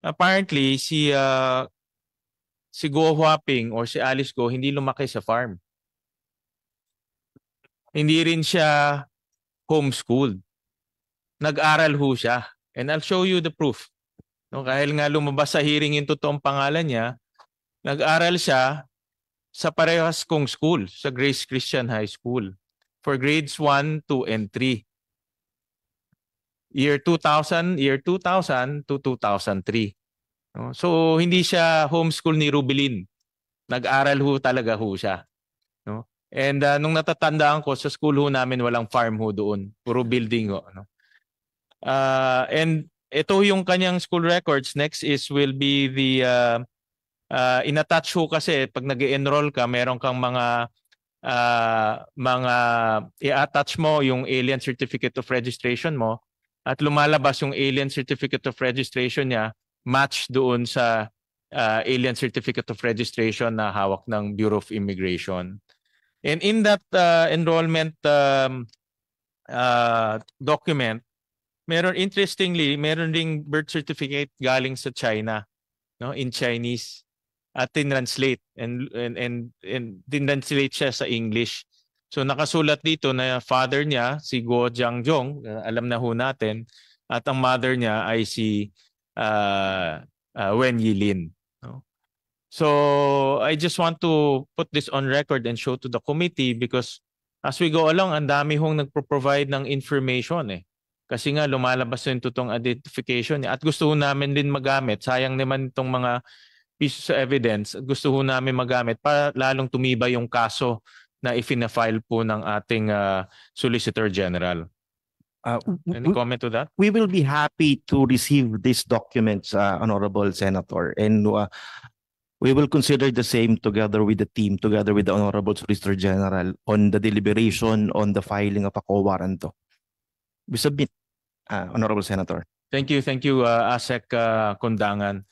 apparently si Go Huaping or si Alice Go hindi lumaki sa farm. Hindi rin siya homeschooled. Nag-aral ho siya. And I'll show you the proof. No, kahit nga lumabas sa hearing yung totoong pangalan niya, nag-aral siya sa parehas kong school, sa Grace Christian High School for grades 1, 2, and 3. Year 2000 to 2003. No? So hindi siya homeschool ni Rubilin. Nag-aral ho talaga ho siya. No? And nung natatandaan ko, sa school ho namin walang farm ho doon. Puro building ho. No? And ito yung kanyang school records. Next will be the in-attach ho kasi pag nag-enroll ka, meron kang mga i-attach mo yung alien certificate of registration mo at lumalabas yung alien certificate of registration niya match doon sa alien certificate of registration na hawak ng Bureau of Immigration. And in that enrollment document, interestingly, meron ding birth certificate galing sa China, no, in Chinese at tinranslate and tinranslate siya sa English. So nakasulat dito na father niya si Guo Jiangjong, alam na ho natin, at ang mother niya ay si Wen Yilin. No? So I just want to put this on record and show to the committee because as we go along, ang dami hong nagpo-provide ng information eh. Kasi nga lumalabas yung totoong identification niya at gusto ho namin din magamit. Sayang naman itong mga pieces of evidence. Gusto ho namin magamit para lalong tumibay yung kaso na ifina-file po ng ating Solicitor General. Any comment to that? We will be happy to receive these documents, Honorable Senator, and we will consider the same together with the team, together with the Honorable Solicitor General on the deliberation on the filing of a quo warranto. We submit, Honorable Senator. Thank you, ASEC Kondangan.